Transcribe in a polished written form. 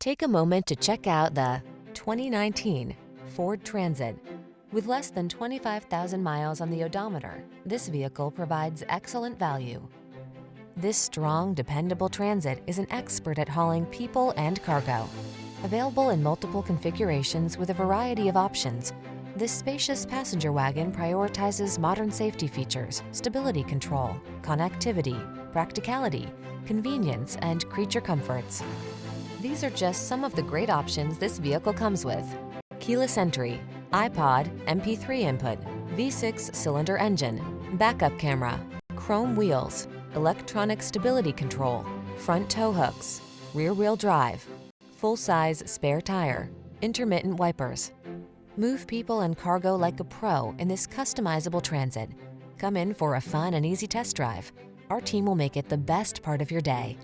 Take a moment to check out the 2019 Ford Transit. With less than 25,000 miles on the odometer, this vehicle provides excellent value. This strong, dependable Transit is an expert at hauling people and cargo. Available in multiple configurations with a variety of options, this spacious passenger wagon prioritizes modern safety features, stability control, connectivity, practicality, convenience, and creature comforts. These are just some of the great options this vehicle comes with: keyless entry, iPod, MP3 input, V6 cylinder engine, backup camera, chrome wheels, electronic stability control, front tow hooks, rear-wheel drive, full-size spare tire, intermittent wipers. Move people and cargo like a pro in this customizable Transit. Come in for a fun and easy test drive. Our team will make it the best part of your day.